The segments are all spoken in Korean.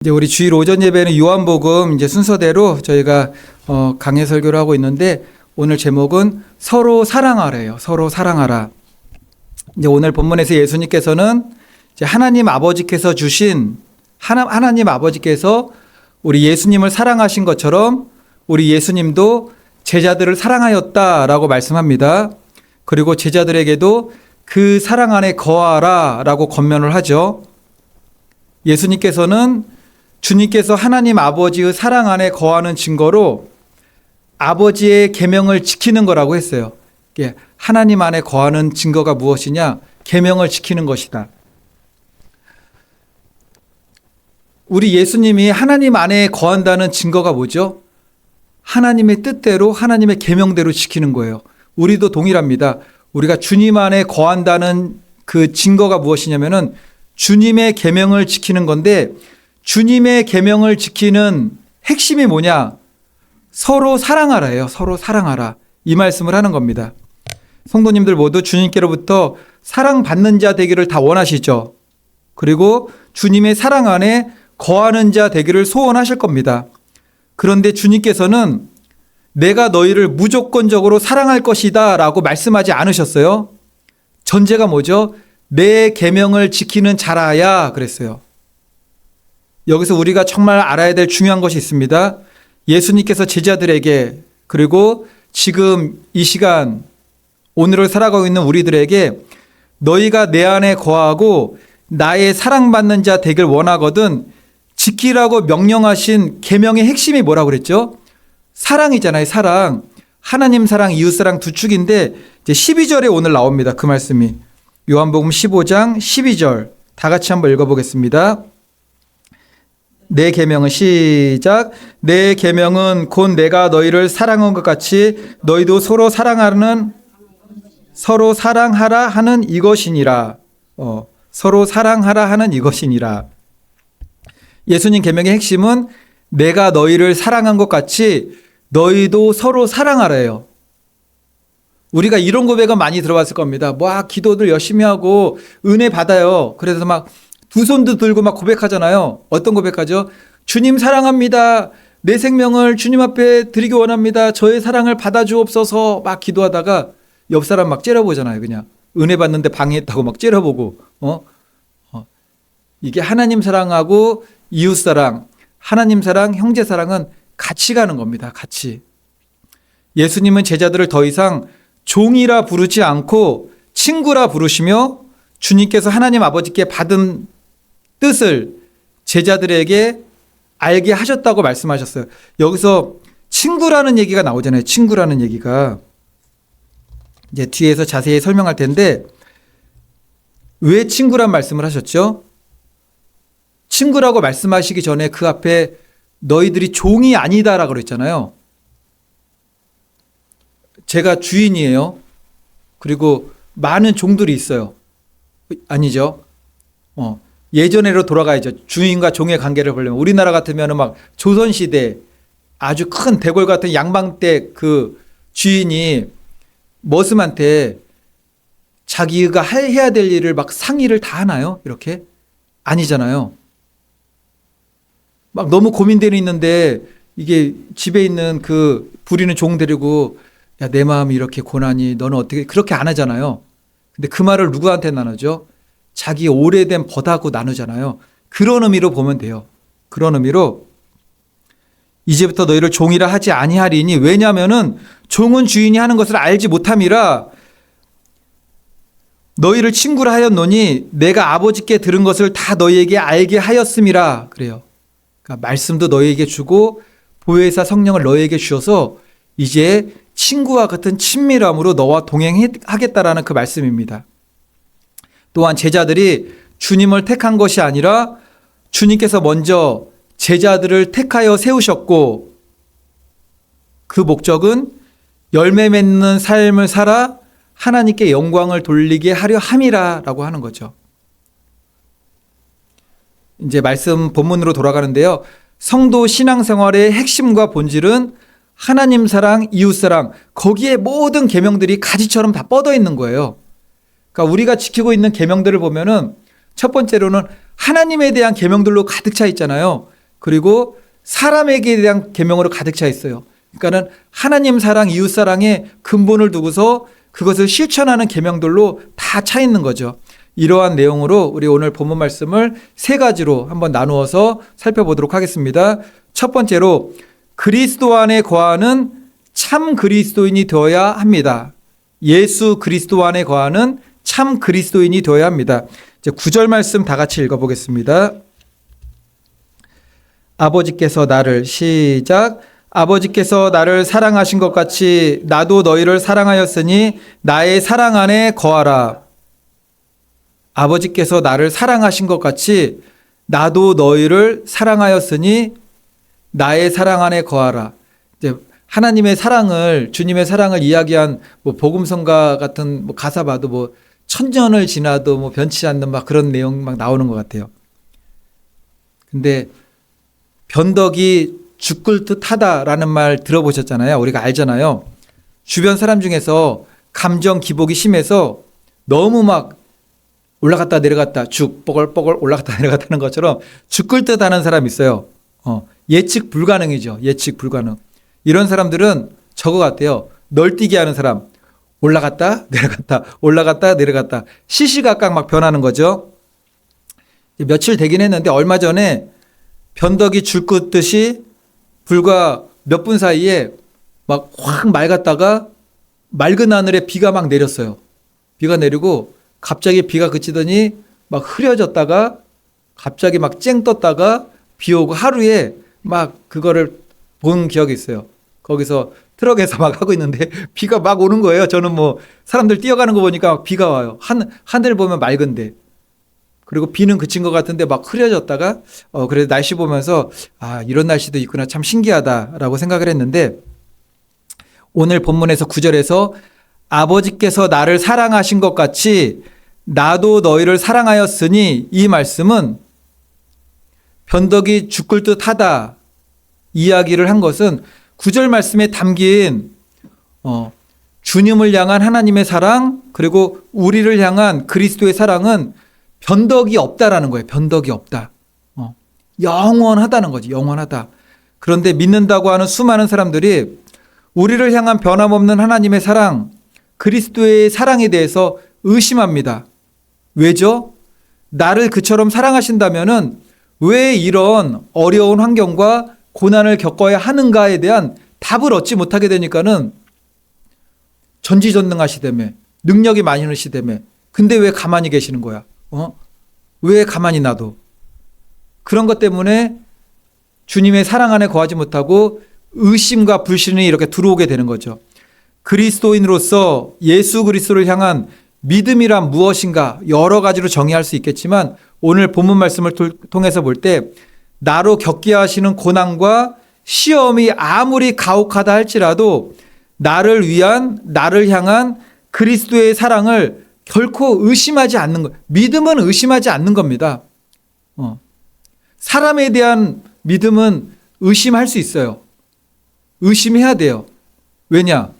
이제 우리 주일 오전 예배는 요한복음 이제 순서대로 저희가 강해 설교를 하고 있는데 오늘 제목은 서로 사랑하래요. 서로 사랑하라. 이제 오늘 본문에서 예수님께서는 이제 하나님 아버지께서 주신 하나님 아버지께서 우리 예수님을 사랑하신 것처럼 우리 예수님도 제자들을 사랑하였다라고 말씀합니다. 그리고 제자들에게도 그 사랑 안에 거하라라고 권면을 하죠. 예수님께서는 주님께서 하나님 아버지의 사랑 안에 거하는 증거로 아버지의 계명을 지키는 거라고 했어요. 하나님 안에 거하는 증거가 무엇이냐? 계명을 지키는 것이다. 우리 예수님이 하나님 안에 거한다는 증거가 뭐죠? 하나님의 뜻대로 하나님의 계명대로 지키는 거예요. 우리도 동일합니다. 우리가 주님 안에 거한다는 그 증거가 무엇이냐면은 주님의 계명을 지키는 건데 주님의 계명을 지키는 핵심이 뭐냐? 서로 사랑하라예요. 서로 사랑하라. 이 말씀을 하는 겁니다. 성도님들 모두 주님께로부터 사랑받는 자 되기를 다 원하시죠. 그리고 주님의 사랑 안에 거하는 자 되기를 소원하실 겁니다. 그런데 주님께서는 내가 너희를 무조건적으로 사랑할 것이다 라고 말씀하지 않으셨어요. 전제가 뭐죠? 내 계명을 지키는 자라야 그랬어요. 여기서 우리가 정말 알아야 될 중요한 것이 있습니다. 예수님께서 제자들에게 그리고 지금 이 시간 오늘을 살아가고 있는 우리들에게 너희가 내 안에 거하고 나의 사랑받는 자 되길 원하거든 지키라고 명령하신 계명의 핵심이 뭐라고 그랬죠? 사랑이잖아요. 사랑. 하나님 사랑, 이웃 사랑 두 축인데 이제 12절에 오늘 나옵니다. 그 말씀이. 요한복음 15장 12절 다 같이 한번 읽어보겠습니다. 내 계명은 시작. 내 계명은 곧 내가 너희를 사랑한 것 같이 너희도 서로 사랑하라 하는 이것이니라. 서로 사랑하라 하는 이것이니라. 예수님 계명의 핵심은 내가 너희를 사랑한 것 같이 너희도 서로 사랑하래요. 우리가 이런 고백은 많이 들어봤을 겁니다. 기도들 열심히 하고 은혜 받아요. 그래서 막 두 손도 들고 막 고백하잖아요. 어떤 고백하죠? 주님 사랑합니다. 내 생명을 주님 앞에 드리기 원합니다. 저의 사랑을 받아주옵소서 막 기도하다가 옆 사람 막 째려보잖아요. 그냥 은혜 받는데 방해했다고 막 째려보고 이게 하나님 사랑하고 이웃 사랑, 하나님 사랑, 형제 사랑은 같이 가는 겁니다. 같이. 예수님은 제자들을 더 이상 종이라 부르지 않고 친구라 부르시며 주님께서 하나님 아버지께 받은 뜻을 제자들에게 알게 하셨다고 말씀하셨어요. 여기서 친구라는 얘기가 나오잖아요. 친구라는 얘기가. 이제 뒤에서 자세히 설명할 텐데 왜 친구란 말씀을 하셨죠? 친구라고 말씀하시기 전에 그 앞에 너희들이 종이 아니다라고 그랬잖아요. 제가 주인이에요. 그리고 많은 종들이 있어요. 아니죠. 예전으로 돌아가야죠. 주인과 종의 관계를 보려면 우리나라 같으면 막 조선시대 아주 큰 대궐 같은 양방 때 그 주인이 머슴한테 자기가 해야 될 일을 막 상의를 다 하나요? 이렇게? 아니잖아요. 막 너무 고민되는 있는데 이게 집에 있는 그 부리는 종 데리고 야, 내 마음이 이렇게 고나니 너는 어떻게 그렇게 안 하잖아요. 근데 그 말을 누구한테 나누죠? 자기 오래된 벗하고 나누잖아요. 그런 의미로 보면 돼요. 그런 의미로 이제부터 너희를 종이라 하지 아니하리니 왜냐하면은 종은 주인이 하는 것을 알지 못함이라 너희를 친구라 하였노니 내가 아버지께 들은 것을 다 너희에게 알게 하였음이라 그래요. 그러니까 말씀도 너희에게 주고 보혜사 성령을 너희에게 주셔서 이제 친구와 같은 친밀함으로 너와 동행하겠다라는 그 말씀입니다. 또한 제자들이 주님을 택한 것이 아니라 주님께서 먼저 제자들을 택하여 세우셨고 그 목적은 열매 맺는 삶을 살아 하나님께 영광을 돌리게 하려 함이라라고 하는 거죠. 이제 말씀 본문으로 돌아가는데요. 성도 신앙생활의 핵심과 본질은 하나님 사랑, 이웃 사랑 거기에 모든 계명들이 가지처럼 다 뻗어 있는 거예요. 그러니까 우리가 지키고 있는 계명들을 보면은 첫 번째로는 하나님에 대한 계명들로 가득 차 있잖아요. 그리고 사람에게 대한 계명으로 가득 차 있어요. 그러니까는 하나님 사랑, 이웃 사랑의 근본을 두고서 그것을 실천하는 계명들로 다 차 있는 거죠. 이러한 내용으로 우리 오늘 본문 말씀을 세 가지로 한번 나누어서 살펴보도록 하겠습니다. 첫 번째로 그리스도 안에 거하는 참 그리스도인이 되어야 합니다. 예수 그리스도 안에 거하는 참 그리스도인이 되어야 합니다. 이제 9절 말씀 다 같이 읽어보겠습니다. 아버지께서 나를 시작. 아버지께서 나를 사랑하신 것 같이 나도 너희를 사랑하였으니 나의 사랑 안에 거하라. 아버지께서 나를 사랑하신 것 같이 나도 너희를 사랑하였으니 나의 사랑 안에 거하라. 이제 하나님의 사랑을, 주님의 사랑을 이야기한 뭐 복음성가 같은 뭐 가사 봐도 뭐 천년을 지나도 뭐 변치 않는 막 그런 내용 막 나오는 것 같아요. 근데 변덕이 죽을 듯 하다라는 말 들어보셨잖아요. 우리가 알잖아요. 주변 사람 중에서 감정 기복이 심해서 너무 막 올라갔다 내려갔다 뽀글뽀글 올라갔다 내려갔다는 것처럼 죽을 듯 하는 사람이 있어요. 예측 불가능이죠. 예측 불가능. 이런 사람들은 저거 같아요. 널뛰기 하는 사람. 올라갔다 내려갔다 올라갔다 내려갔다 시시각각 막 변하는 거죠. 며칠 되긴 했는데 얼마 전에 변덕이 줄긋듯이 불과 몇 분 사이에 막 확 맑았다가 맑은 하늘에 비가 막 내렸어요. 비가 내리고 갑자기 비가 그치더니 막 흐려졌다가 갑자기 막 쨍 떴다가 비 오고 하루에 막 그거를 본 기억이 있어요. 거기서 트럭에서 막 하고 있는데 비가 막 오는 거예요. 저는 뭐 사람들 뛰어가는 거 보니까 비가 와요. 하늘 보면 맑은데. 그리고 비는 그친 것 같은데 막 흐려졌다가 그래서 날씨 보면서 아, 이런 날씨도 있구나. 참 신기하다라고 생각을 했는데 오늘 본문에서 9절에서 아버지께서 나를 사랑하신 것 같이 나도 너희를 사랑하였으니 이 말씀은 변덕이 죽을 듯 하다 이야기를 한 것은 9절 말씀에 담긴 주님을 향한 하나님의 사랑 그리고 우리를 향한 그리스도의 사랑은 변덕이 없다라는 거예요. 변덕이 없다. 영원하다는 거지. 영원하다. 그런데 믿는다고 하는 수많은 사람들이 우리를 향한 변함없는 하나님의 사랑, 그리스도의 사랑에 대해서 의심합니다. 왜죠? 나를 그처럼 사랑하신다면은 왜 이런 어려운 환경과 고난을 겪어야 하는가에 대한 답을 얻지 못하게 되니까는 전지전능하시다며 능력이 많으시다며 근데 왜 가만히 계시는 거야? 왜 가만히 놔둬? 그런 것 때문에 주님의 사랑 안에 거하지 못하고 의심과 불신이 이렇게 들어오게 되는 거죠. 그리스도인으로서 예수 그리스도를 향한 믿음이란 무엇인가 여러 가지로 정의할 수 있겠지만 오늘 본문 말씀을 통해서 볼 때 나로 겪게 하시는 고난과 시험이 아무리 가혹하다 할지라도 나를 위한 나를 향한 그리스도의 사랑을 결코 의심하지 않는 것. 믿음은 의심하지 않는 겁니다. 사람에 대한 믿음은 의심할 수 있어요. 의심해야 돼요. 왜냐?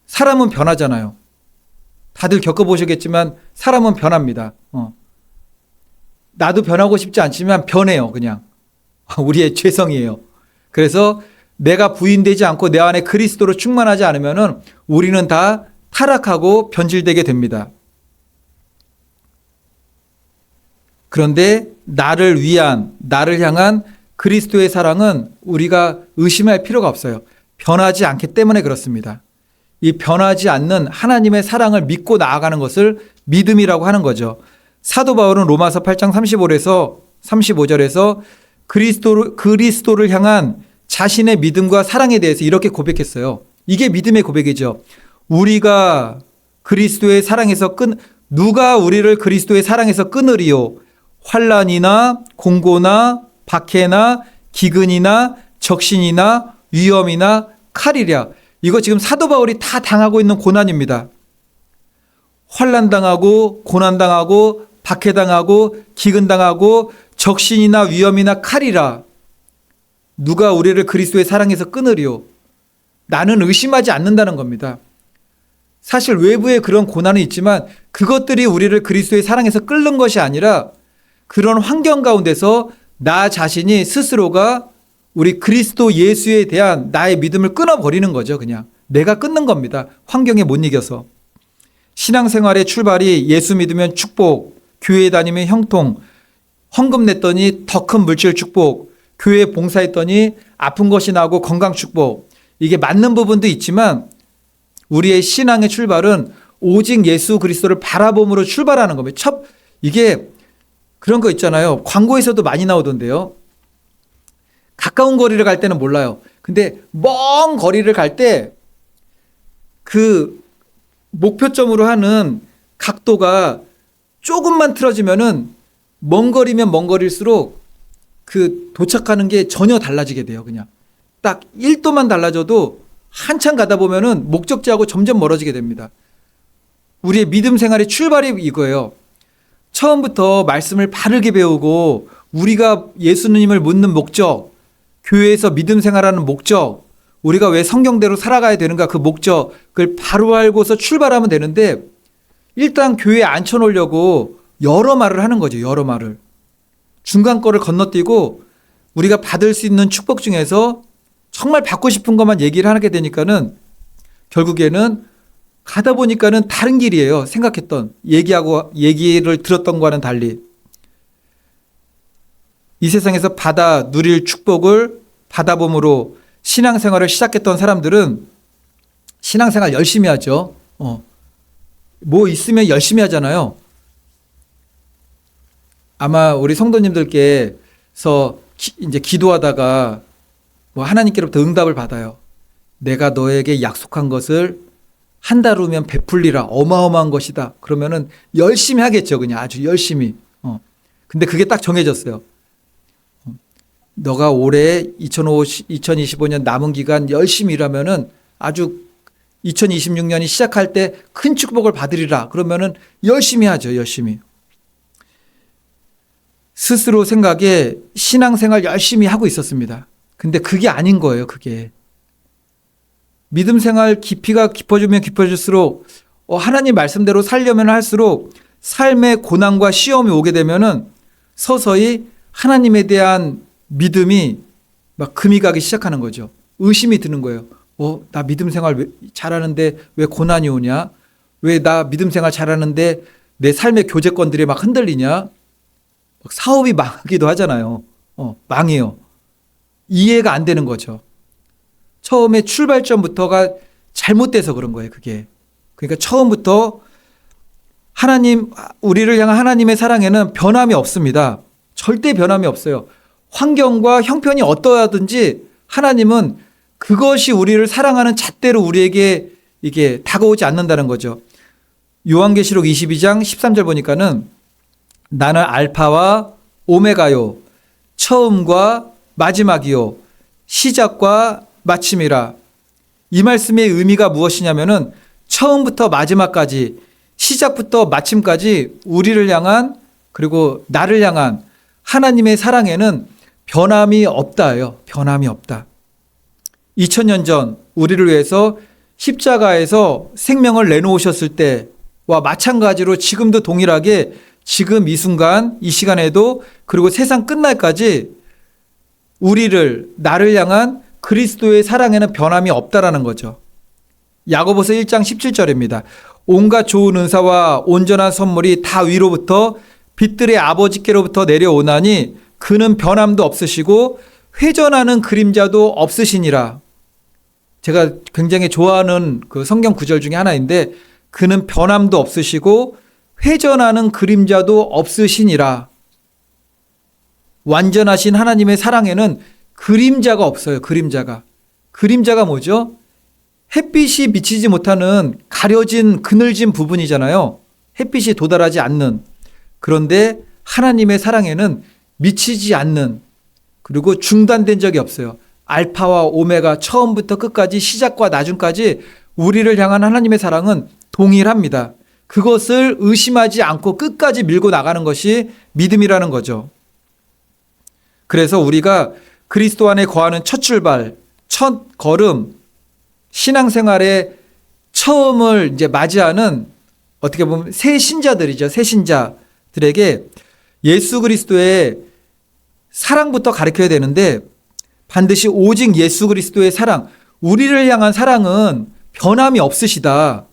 사람은 변하잖아요. 다들 겪어보시겠지만 사람은 변합니다. 나도 변하고 싶지 않지만 변해요. 그냥. 우리의 죄성이에요. 그래서 내가 부인되지 않고 내 안에 그리스도로 충만하지 않으면 우리는 다 타락하고 변질되게 됩니다. 그런데 나를 위한, 나를 향한 그리스도의 사랑은 우리가 의심할 필요가 없어요. 변하지 않기 때문에 그렇습니다. 이 변하지 않는 하나님의 사랑을 믿고 나아가는 것을 믿음이라고 하는 거죠. 사도 바울은 로마서 8장 35절에서 그리스도를 향한 자신의 믿음과 사랑에 대해서 이렇게 고백했어요. 이게 믿음의 고백이죠. 우리가 그리스도의 사랑에서 누가 우리를 그리스도의 사랑에서 끊으리요? 환난이나 공고나 박해나 기근이나 적신이나 위험이나 칼이랴. 이거 지금 사도 바울이 다 당하고 있는 고난입니다. 환난당하고 고난당하고 박해당하고 기근당하고 적신이나 위험이나 칼이라. 누가 우리를 그리스도의 사랑에서 끊으리요? 나는 의심하지 않는다는 겁니다. 사실 외부에 그런 고난은 있지만 그것들이 우리를 그리스도의 사랑에서 끊는 것이 아니라 그런 환경 가운데서 나 자신이 스스로가 우리 그리스도 예수에 대한 나의 믿음을 끊어버리는 거죠. 그냥 내가 끊는 겁니다. 환경에 못 이겨서. 신앙생활의 출발이 예수 믿으면 축복, 교회 다니면 형통, 헌금 냈더니 더 큰 물질 축복, 교회 봉사했더니 아픈 것이 나고 건강 축복. 이게 맞는 부분도 있지만 우리의 신앙의 출발은 오직 예수 그리스도를 바라봄으로 출발하는 겁니다. 이게 그런 거 있잖아요. 광고에서도 많이 나오던데요. 가까운 거리를 갈 때는 몰라요. 근데 먼 거리를 갈 때 그 목표점으로 하는 각도가 조금만 틀어지면은 먼 거리면 먼 거리일수록 그 도착하는 게 전혀 달라지게 돼요. 그냥 딱 1도만 달라져도 한참 가다 보면은 목적지하고 점점 멀어지게 됩니다. 우리의 믿음 생활의 출발이 이거예요. 처음부터 말씀을 바르게 배우고 우리가 예수님을 묻는 목적, 교회에서 믿음 생활하는 목적, 우리가 왜 성경대로 살아가야 되는가 그 목적을 바로 알고서 출발하면 되는데 일단 교회에 앉혀놓으려고 여러 말을 하는 거죠. 여러 말을. 중간 거를 건너뛰고 우리가 받을 수 있는 축복 중에서 정말 받고 싶은 것만 얘기를 하게 되니까는 결국에는 가다 보니까는 다른 길이에요. 생각했던 얘기를 들었던 거와는 달리. 이 세상에서 받아 누릴 축복을 받아봄으로 신앙생활을 시작했던 사람들은 신앙생활 열심히 하죠. 뭐 있으면 열심히 하잖아요. 아마 우리 성도님들께서 이제 기도하다가 뭐 하나님께로부터 응답을 받아요. 내가 너에게 약속한 것을 한 달 후면 베풀리라. 어마어마한 것이다. 그러면은 열심히 하겠죠. 그냥 아주 열심히. 근데 그게 딱 정해졌어요. 너가 올해 2025년 남은 기간 열심히 일하면은 아주 2026년이 시작할 때 큰 축복을 받으리라. 그러면은 열심히 하죠. 열심히. 스스로 생각에 신앙생활 열심히 하고 있었습니다. 근데 그게 아닌 거예요. 그게. 믿음 생활 깊이가 깊어지면 깊어질수록 하나님 말씀대로 살려면 할수록 삶의 고난과 시험이 오게 되면은 서서히 하나님에 대한 믿음이 막 금이 가기 시작하는 거죠. 의심이 드는 거예요. 나 믿음 생활 잘하는데 왜 고난이 오냐? 왜 나 믿음 생활 잘하는데 내 삶의 교제권들이 막 흔들리냐? 막 사업이 망하기도 하잖아요. 망해요. 이해가 안 되는 거죠. 처음에 출발점부터가 잘못돼서 그런 거예요, 그게. 그러니까 처음부터 우리를 향한 하나님의 사랑에는 변함이 없습니다. 절대 변함이 없어요. 환경과 형편이 어떠하든지 하나님은 그것이 우리를 사랑하는 잣대로 우리에게 이게 다가오지 않는다는 거죠. 요한계시록 22장 13절 보니까는 나는 알파와 오메가요, 처음과 마지막이요, 시작과 마침이라. 이 말씀의 의미가 무엇이냐면은 처음부터 마지막까지, 시작부터 마침까지 우리를 향한 그리고 나를 향한 하나님의 사랑에는 변함이 없다예요. 변함이 없다. 2000년 전 우리를 위해서 십자가에서 생명을 내놓으셨을 때와 마찬가지로 지금도 동일하게 지금 이 순간 이 시간에도 그리고 세상 끝날까지 나를 향한 그리스도의 사랑에는 변함이 없다라는 거죠. 야고보서 1장 17절입니다. 온갖 좋은 은사와 온전한 선물이 다 위로부터 빛들의 아버지께로부터 내려오나니 그는 변함도 없으시고 회전하는 그림자도 없으시니라. 제가 굉장히 좋아하는 그 성경 구절 중에 하나인데 그는 변함도 없으시고 회전하는 그림자도 없으시니라. 완전하신 하나님의 사랑에는 그림자가 없어요. 그림자가 뭐죠? 햇빛이 비치지 못하는 가려진 그늘진 부분이잖아요. 햇빛이 도달하지 않는. 그런데 하나님의 사랑에는 미치지 않는, 그리고 중단된 적이 없어요. 알파와 오메가, 처음부터 끝까지, 시작과 나중까지 우리를 향한 하나님의 사랑은 동일합니다. 그것을 의심하지 않고 끝까지 밀고 나가는 것이 믿음이라는 거죠. 그래서 우리가 그리스도 안에 거하는 첫 출발, 첫 걸음, 신앙생활의 처음을 이제 맞이하는 어떻게 보면 새 신자들이죠. 새 신자들에게 예수 그리스도의 사랑부터 가르쳐야 되는데 반드시 오직 예수 그리스도의 사랑, 우리를 향한 사랑은 변함이 없으시다.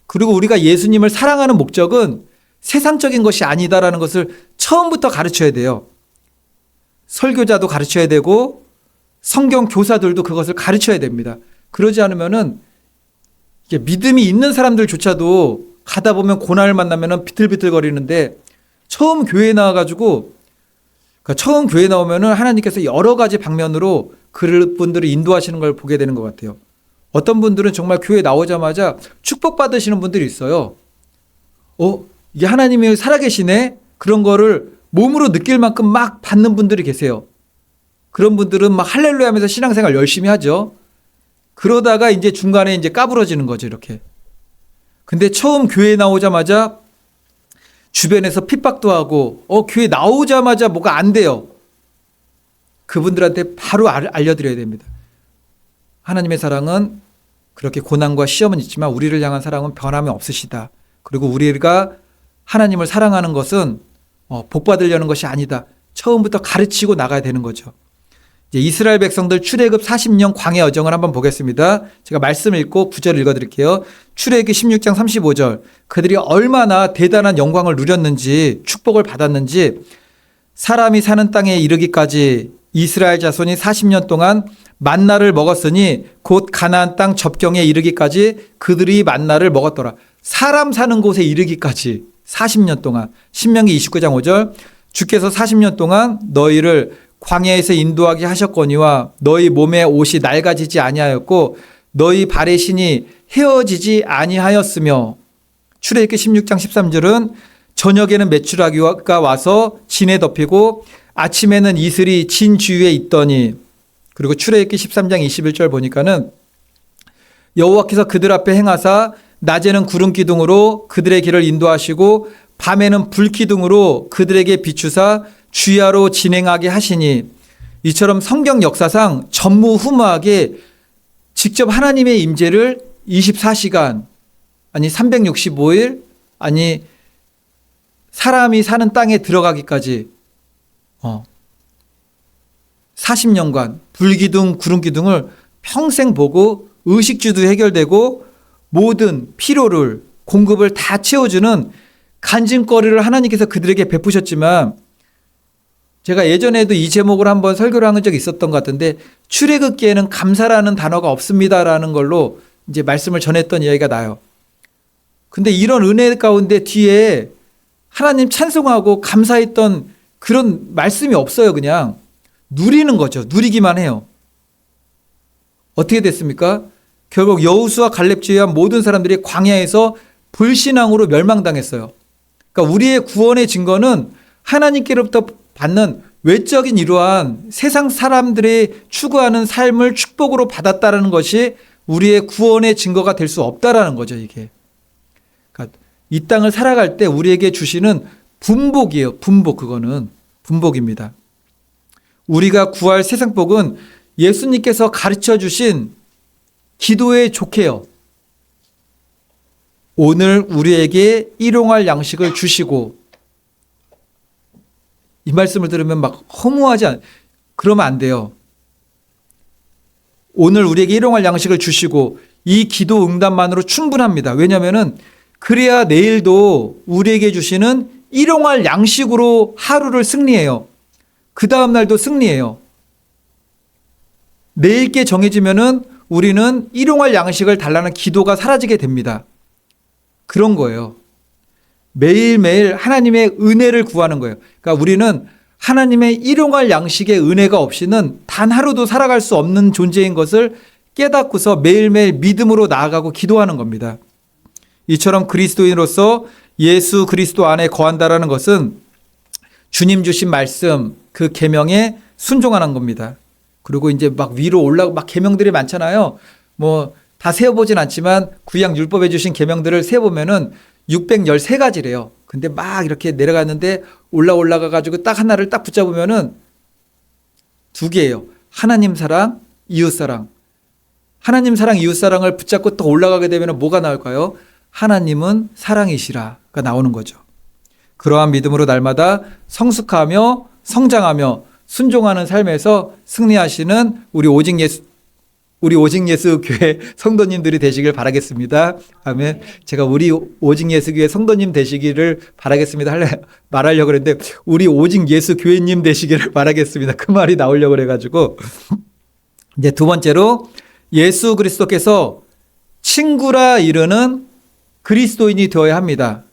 그리고 우리가 예수님을 사랑하는 목적은 세상적인 것이 아니다라는 것을 처음부터 가르쳐야 돼요. 설교자도 가르쳐야 되고 성경 교사들도 그것을 가르쳐야 됩니다. 그러지 않으면은 이게 믿음이 있는 사람들조차도 가다 보면 고난을 만나면은 비틀비틀거리는데 처음 교회에 나와가지고 처음 교회에 나오면은 하나님께서 여러 가지 방면으로 그분들을 인도하시는 걸 보게 되는 것 같아요. 어떤 분들은 정말 교회 나오자마자 축복받으시는 분들이 있어요. 이게 하나님이 살아계시네? 그런 거를 몸으로 느낄 만큼 막 받는 분들이 계세요. 그런 분들은 막 할렐루야 하면서 신앙생활 열심히 하죠. 그러다가 이제 중간에 이제 까부러지는 거죠, 이렇게. 근데 처음 교회 나오자마자 주변에서 핍박도 하고, 교회 나오자마자 뭐가 안 돼요. 그분들한테 바로 알려드려야 됩니다. 하나님의 사랑은 그렇게 고난과 시험은 있지만 우리를 향한 사랑은 변함이 없으시다. 그리고 우리가 하나님을 사랑하는 것은 복 받으려는 것이 아니다. 처음부터 가르치고 나가야 되는 거죠. 이제 이스라엘 백성들 출애굽 40년 광야 여정을 한번 보겠습니다. 제가 말씀 읽고 9절 읽어드릴게요. 출애굽 16장 35절. 그들이 얼마나 대단한 영광을 누렸는지 축복을 받았는지 사람이 사는 땅에 이르기까지 이스라엘 자손이 40년 동안 만나를 먹었으니 곧 가나안 땅 접경에 이르기까지 그들이 만나를 먹었더라. 사람 사는 곳에 이르기까지 40년 동안. 신명기 29장 5절. 주께서 40년 동안 너희를 광야에서 인도하게 하셨거니와 너희 몸의 옷이 낡아지지 아니하였고 너희 발의 신이 헤어지지 아니하였으며. 출애굽기 16장 13절은 저녁에는 메추라기가 와서 진에 덮이고 아침에는 이슬이 진 주위에 있더니. 그리고 출애굽기 13장 21절 보니까는 여호와께서 그들 앞에 행하사 낮에는 구름 기둥으로 그들의 길을 인도하시고 밤에는 불 기둥으로 그들에게 비추사 주야로 진행하게 하시니. 이처럼 성경 역사상 전무후무하게 직접 하나님의 임재를 24시간 아니 365일 아니 사람이 사는 땅에 들어가기까지 40년간 불기둥 구름기둥을 평생 보고 의식주도 해결되고 모든 필요를 공급을 다 채워주는 간증거리를 하나님께서 그들에게 베푸셨지만 제가 예전에도 이 제목을 한번 설교를 한 적이 있었던 것 같은데 출애굽기에는 감사라는 단어가 없습니다라는 걸로 이제 말씀을 전했던 이야기가 나요. 근데 이런 은혜 가운데 뒤에 하나님 찬송하고 감사했던 그런 말씀이 없어요. 그냥 누리는 거죠. 누리기만 해요. 어떻게 됐습니까? 결국 여호수아 갈렙 제외한 모든 사람들이 광야에서 불신앙으로 멸망당했어요. 그러니까 우리의 구원의 증거는 하나님께로부터 받는 외적인 이러한 세상 사람들이 추구하는 삶을 축복으로 받았다는 것이 우리의 구원의 증거가 될 수 없다라는 거죠. 이게. 그러니까 이 땅을 살아갈 때 우리에게 주시는 분복이에요. 분복. 그거는 분복입니다. 우리가 구할 세상 복은 예수님께서 가르쳐 주신 기도에 족해요. 오늘 우리에게 일용할 양식을 주시고. 이 말씀을 들으면 막 허무하지 그러면 안 돼요. 오늘 우리에게 일용할 양식을 주시고 이 기도 응답만으로 충분합니다. 왜냐하면 그래야 내일도 우리에게 주시는 일용할 양식으로 하루를 승리해요. 그 다음 날도 승리해요. 내일 게 정해지면은 우리는 일용할 양식을 달라는 기도가 사라지게 됩니다. 그런 거예요. 매일매일 하나님의 은혜를 구하는 거예요. 그러니까 우리는 하나님의 일용할 양식의 은혜가 없이는 단 하루도 살아갈 수 없는 존재인 것을 깨닫고서 매일매일 믿음으로 나아가고 기도하는 겁니다. 이처럼 그리스도인으로서 예수 그리스도 안에 거한다라는 것은 주님 주신 말씀 그 계명에 순종하는 겁니다. 그리고 이제 막 위로 올라가고 막 계명들이 많잖아요. 뭐 다 세어보진 않지만 구약 율법에 주신 계명들을 세어보면은 613가지래요. 근데 막 이렇게 내려갔는데 올라가 가지고 딱 하나를 딱 붙잡으면은 두 개예요. 하나님 사랑, 이웃 사랑. 하나님 사랑, 이웃 사랑을 붙잡고 또 올라가게 되면 뭐가 나올까요? 하나님은 사랑이시라가 나오는 거죠. 그러한 믿음으로 날마다 성숙하며 성장하며 순종하는 삶에서 승리하시는 우리 오직 예수 교회 성도님들이 되시길 바라겠습니다. 아멘. 제가 우리 오직 예수 교회 성도님 되시기를 바라겠습니다 말하려고 그랬는데 우리 오직 예수 교회님 되시기를 바라겠습니다. 그 말이 나오려고 그래가지고 이제 두 번째로 예수 그리스도께서 친구라 이르는 그리스도인이 되어야 합니다.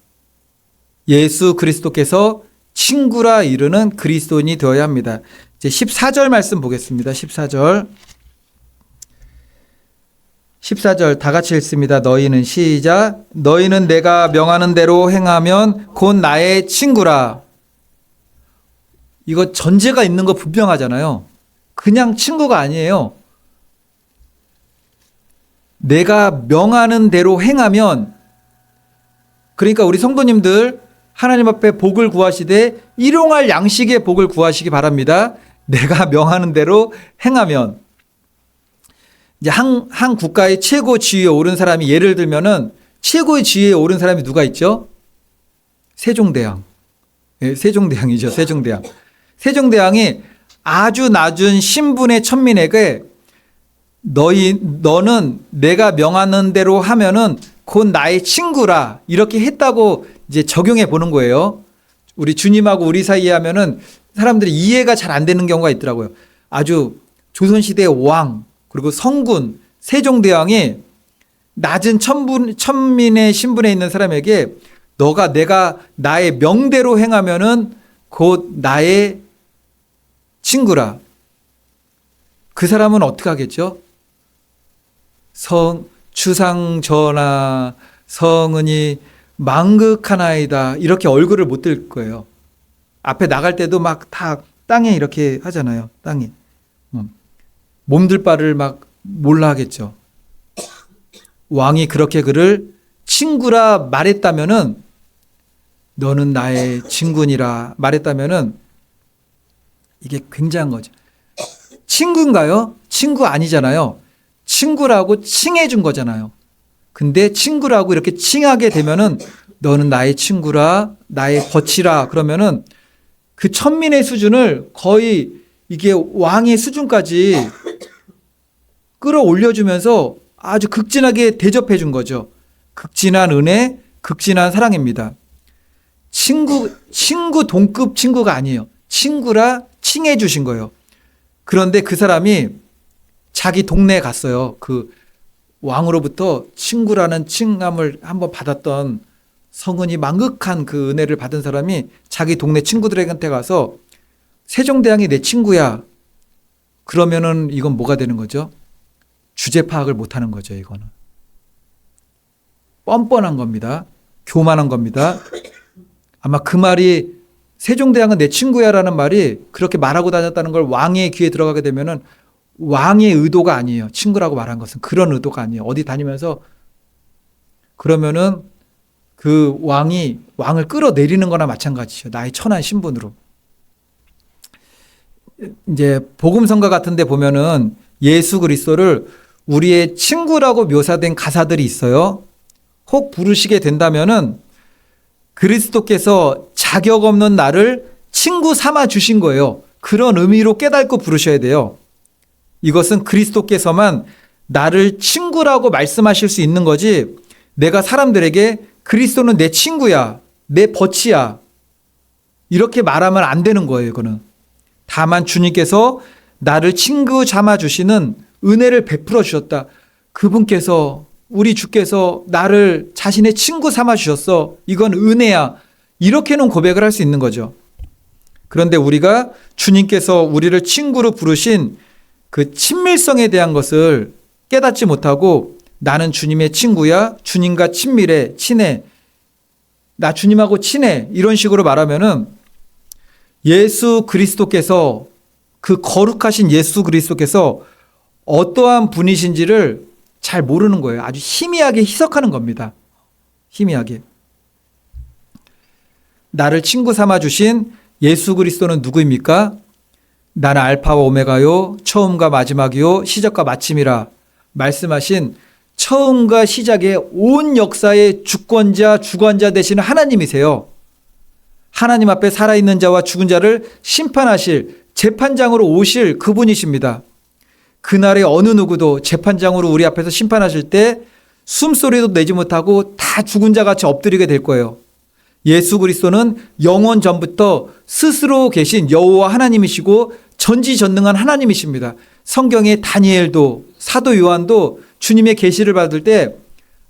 예수 그리스도께서 친구라 이르는 그리스도인이 되어야 합니다. 이제 14절 말씀 보겠습니다. 14절 다 같이 읽습니다. 너희는 시작. 너희는 내가 명하는 대로 행하면 곧 나의 친구라. 이거 전제가 있는 거 분명하잖아요. 그냥 친구가 아니에요. 내가 명하는 대로 행하면, 그러니까 우리 성도님들 하나님 앞에 복을 구하시되 일용할 양식의 복을 구하시기 바랍니다. 내가 명하는 대로 행하면. 이제 한 국가의 최고 지위에 오른 사람이, 예를 들면은 최고의 지위에 오른 사람이 누가 있죠? 세종대왕. 네, 세종대왕이죠. 세종대왕. 세종대왕이 아주 낮은 신분의 천민에게 너는 내가 명하는 대로 하면은 곧 나의 친구라, 이렇게 했다고 이제 적용해 보는 거예요. 우리 주님하고 우리 사이에 하면은 사람들이 이해가 잘 안 되는 경우가 있더라고요. 아주 조선시대의 왕, 그리고 성군, 세종대왕이 낮은 천민의 신분에 있는 사람에게 내가 나의 명대로 행하면은 곧 나의 친구라. 그 사람은 어떻게 하겠죠? 주상 전하 성은이 망극하나이다, 이렇게 얼굴을 못 들 거예요. 앞에 나갈 때도 막 다 땅에 이렇게 하잖아요. 땅에 몸들 바를 막 몰라 하겠죠. 왕이 그렇게 그를 친구라 말했다면은, 너는 나의 친구니라 말했다면은 이게 굉장한 거죠. 친구인가요? 친구 아니잖아요. 친구라고 칭해 준 거잖아요. 근데 친구라고 이렇게 칭하게 되면은 너는 나의 친구라, 나의 벗이라, 그러면은 그 천민의 수준을 거의 이게 왕의 수준까지 끌어올려주면서 아주 극진하게 대접해 준 거죠. 극진한 은혜, 극진한 사랑입니다. 친구 동급 친구가 아니에요. 친구라 칭해 주신 거예요. 그런데 그 사람이 자기 동네에 갔어요. 그 왕으로부터 친구라는 칭함을 한번 받았던, 성은이 망극한 그 은혜를 받은 사람이 자기 동네 친구들한테 가서 세종대왕이 내 친구야. 그러면은 이건 뭐가 되는 거죠? 주제 파악을 못 하는 거죠, 이거는. 뻔뻔한 겁니다. 교만한 겁니다. 아마 그 말이, 세종대왕은 내 친구야 라는 말이 그렇게 말하고 다녔다는 걸 왕의 귀에 들어가게 되면은 왕의 의도가 아니에요. 친구라고 말한 것은 그런 의도가 아니에요. 어디 다니면서 그러면은 그 왕을 끌어내리는 거나 마찬가지죠. 나의 천한 신분으로. 이제 복음성가 같은 데 보면은 예수 그리스도를 우리의 친구라고 묘사된 가사들이 있어요. 혹 부르시게 된다면은 그리스도께서 자격 없는 나를 친구 삼아 주신 거예요. 그런 의미로 깨닫고 부르셔야 돼요. 이것은 그리스도께서만 나를 친구라고 말씀하실 수 있는 거지, 내가 사람들에게 그리스도는 내 친구야, 내 벗이야, 이렇게 말하면 안 되는 거예요. 이거는 다만 주님께서 나를 친구 삼아 주시는 은혜를 베풀어 주셨다. 그분께서, 우리 주께서 나를 자신의 친구 삼아 주셨어. 이건 은혜야. 이렇게는 고백을 할 수 있는 거죠. 그런데 우리가 주님께서 우리를 친구로 부르신 그 친밀성에 대한 것을 깨닫지 못하고, 나는 주님의 친구야, 주님과 친밀해, 친해, 나 주님하고 친해, 이런 식으로 말하면은 예수 그리스도께서, 그 거룩하신 예수 그리스도께서 어떠한 분이신지를 잘 모르는 거예요. 아주 희미하게 희석하는 겁니다. 희미하게. 나를 친구 삼아 주신 예수 그리스도는 누구입니까? 나는 알파와 오메가요, 처음과 마지막이요, 시작과 마침이라 말씀하신 처음과 시작의 온 역사의 주권자, 주관자 되시는 하나님이세요. 하나님 앞에 살아있는 자와 죽은 자를 심판하실 재판장으로 오실 그분이십니다. 그날에 어느 누구도 재판장으로 우리 앞에서 심판하실 때 숨소리도 내지 못하고 다 죽은 자같이 엎드리게 될 거예요. 예수 그리스도는 영원 전부터 스스로 계신 여호와 하나님이시고 전지전능한 하나님이십니다. 성경의 다니엘도 사도 요한도 주님의 계시를 받을 때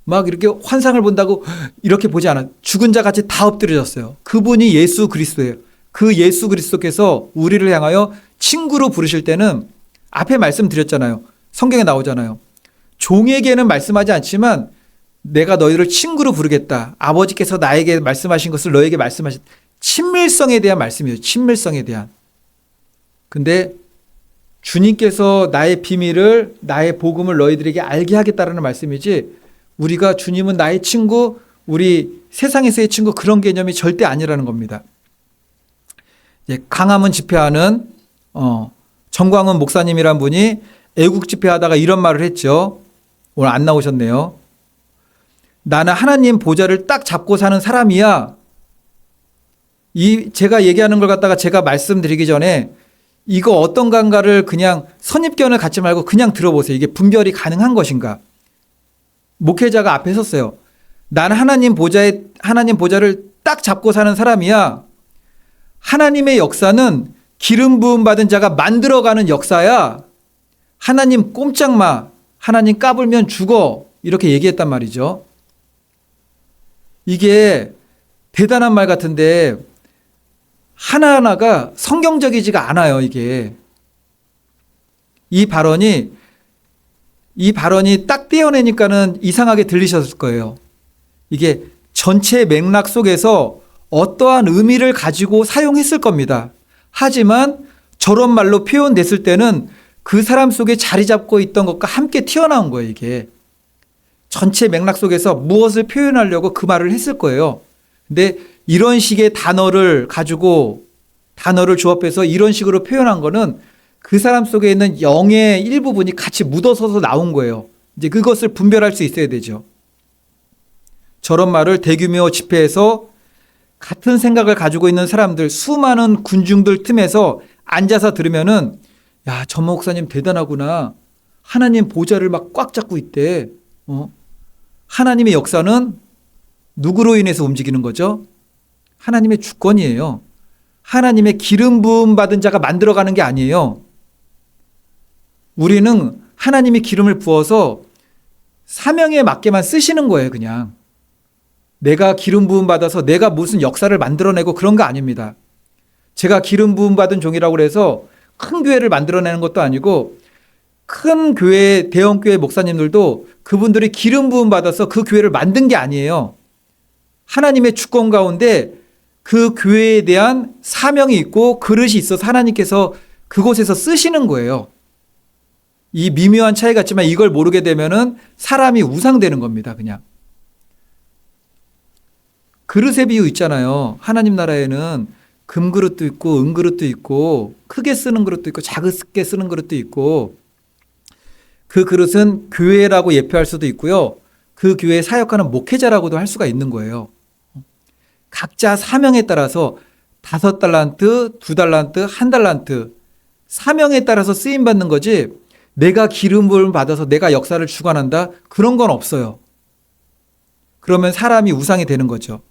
막 이렇게 환상을 본다고 이렇게 보지 않아. 죽은 자같이 다 엎드려졌어요. 그분이 예수 그리스도예요. 그 예수 그리스도께서 우리를 향하여 친구로 부르실 때는 앞에 말씀드렸잖아요. 성경에 나오잖아요. 종에게는 말씀하지 않지만 내가 너희를 친구로 부르겠다. 아버지께서 나에게 말씀하신 것을 너에게 말씀하신 친밀성에 대한 말씀이에요. 친밀성에 대한. 근데 주님께서 나의 비밀을 나의 복음을 너희들에게 알게 하겠다라는 말씀이지 우리가 주님은 나의 친구, 우리 세상에서의 친구 그런 개념이 절대 아니라는 겁니다. 강화문 집회하는 정광훈 목사님이란 분이 애국 집회하다가 이런 말을 했죠. 오늘 안 나오셨네요. 나는 하나님 보좌를 딱 잡고 사는 사람이야. 제가 얘기하는 걸 갖다가 제가 말씀드리기 전에 이거 어떤가를 그냥 선입견을 갖지 말고 그냥 들어보세요. 이게 분별이 가능한 것인가? 목회자가 앞에 섰어요. 나는 하나님 보좌를 딱 잡고 사는 사람이야. 하나님의 역사는 기름 부음 받은 자가 만들어가는 역사야. 하나님 꼼짝 마. 하나님 까불면 죽어. 이렇게 얘기했단 말이죠. 이게 대단한 말 같은데 하나하나가 성경적이지가 않아요. 이게. 이 발언이 딱 떼어내니까는 이상하게 들리셨을 거예요. 이게 전체 맥락 속에서 어떠한 의미를 가지고 사용했을 겁니다. 하지만 저런 말로 표현됐을 때는 그 사람 속에 자리 잡고 있던 것과 함께 튀어나온 거예요. 이게. 전체 맥락 속에서 무엇을 표현하려고 그 말을 했을 거예요. 근데 이런 식의 단어를 가지고 단어를 조합해서 이런 식으로 표현한 거는 그 사람 속에 있는 영의 일부분이 같이 묻어서서 나온 거예요. 이제 그것을 분별할 수 있어야 되죠. 저런 말을 대규모 집회에서 같은 생각을 가지고 있는 사람들, 수많은 군중들 틈에서 앉아서 들으면은 야, 저 목사님 대단하구나. 하나님 보좌를 막 꽉 잡고 있대. 하나님의 역사는 누구로 인해서 움직이는 거죠? 하나님의 주권이에요. 하나님의 기름 부음 받은 자가 만들어가는 게 아니에요. 우리는 하나님이 기름을 부어서 사명에 맞게만 쓰시는 거예요, 그냥. 내가 기름 부음 받아서 내가 무슨 역사를 만들어내고 그런 거 아닙니다. 제가 기름 부음 받은 종이라고 해서 큰 교회를 만들어내는 것도 아니고 큰 교회, 대형 교회 목사님들도 그분들이 기름 부음 받아서 그 교회를 만든 게 아니에요. 하나님의 주권 가운데 그 교회에 대한 사명이 있고 그릇이 있어서 하나님께서 그곳에서 쓰시는 거예요. 이 미묘한 차이 같지만 이걸 모르게 되면은 사람이 우상되는 겁니다, 그냥. 그릇의 비유 있잖아요. 하나님 나라에는 금그릇도 있고 은그릇도 있고 크게 쓰는 그릇도 있고 작게 쓰는 그릇도 있고 그 그릇은 교회라고 예표할 수도 있고요. 그 교회에 사역하는 목회자라고도 할 수가 있는 거예요. 각자 사명에 따라서 5달란트, 2달란트, 1달란트 사명에 따라서 쓰임받는 거지 내가 기름을 받아서 내가 역사를 주관한다? 그런 건 없어요. 그러면 사람이 우상이 되는 거죠.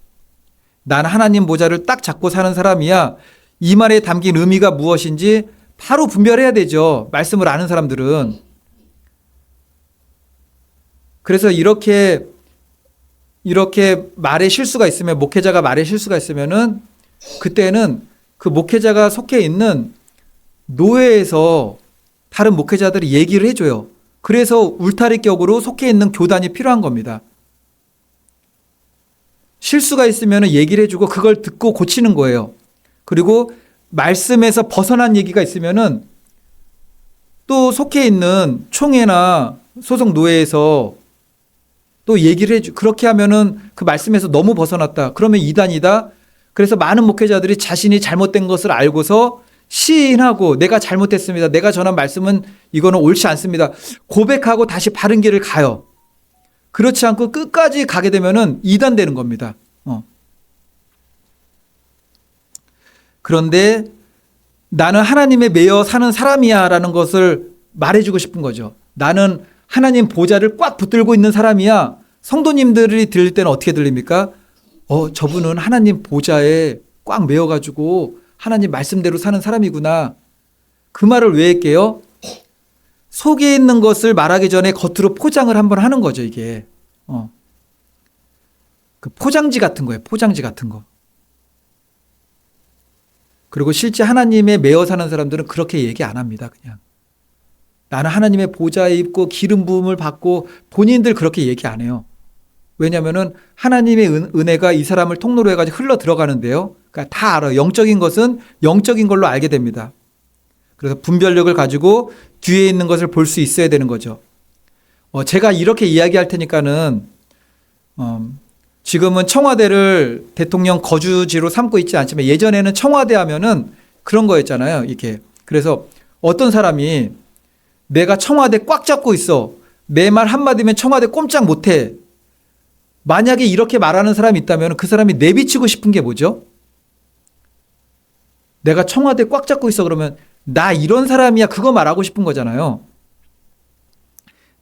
난 하나님 보좌를 딱 잡고 사는 사람이야. 이 말에 담긴 의미가 무엇인지 바로 분별해야 되죠. 말씀을 아는 사람들은. 그래서 이렇게 말에 실수가 있으면 목회자가 말에 실수가 있으면은 그때는 그 목회자가 속해 있는 노회에서 다른 목회자들이 얘기를 해줘요. 그래서 울타리격으로 속해 있는 교단이 필요한 겁니다. 실수가 있으면 얘기를 해주고 그걸 듣고 고치는 거예요. 그리고 말씀에서 벗어난 얘기가 있으면은 또 속해 있는 총회나 소속 노회에서 또 얘기를 해주. 그렇게 하면은 그 말씀에서 너무 벗어났다. 그러면 이단이다. 그래서 많은 목회자들이 자신이 잘못된 것을 알고서 시인하고 내가 잘못했습니다. 내가 전한 말씀은 이거는 옳지 않습니다. 고백하고 다시 바른 길을 가요. 그렇지 않고 끝까지 가게 되면은 이단되는 겁니다. 그런데 나는 하나님에 매여 사는 사람이야 라는 것을 말해주고 싶은 거죠. 나는 하나님 보좌를 꽉 붙들고 있는 사람이야. 성도님들이 들릴 때는 어떻게 들립니까? 저분은 하나님 보좌에 꽉 매여가지고 하나님 말씀대로 사는 사람이구나. 그 말을 왜 할게요? 속에 있는 것을 말하기 전에 겉으로 포장을 한번 하는 거죠, 이게. 그 포장지 같은 거예요, 포장지 같은 거. 그리고 실제 하나님에 매여 사는 사람들은 그렇게 얘기 안 합니다, 그냥. 나는 하나님의 보좌에 있고 기름 부음을 받고 본인들 그렇게 얘기 안 해요. 왜냐하면은 하나님의 은혜가 이 사람을 통로로 해가지고 흘러 들어가는데요. 그러니까 다 알아요. 영적인 것은 영적인 걸로 알게 됩니다. 그래서 분별력을 가지고 뒤에 있는 것을 볼 수 있어야 되는 거죠. 제가 이렇게 이야기할 테니까는 지금은 청와대를 대통령 거주지로 삼고 있지 않지만 예전에는 청와대 하면은 그런 거였잖아요. 이렇게. 그래서 어떤 사람이 내가 청와대 꽉 잡고 있어. 내 말 한마디면 청와대 꼼짝 못해. 만약에 이렇게 말하는 사람이 있다면 그 사람이 내비치고 싶은 게 뭐죠? 내가 청와대 꽉 잡고 있어 그러면 나 이런 사람이야 그거 말하고 싶은 거잖아요.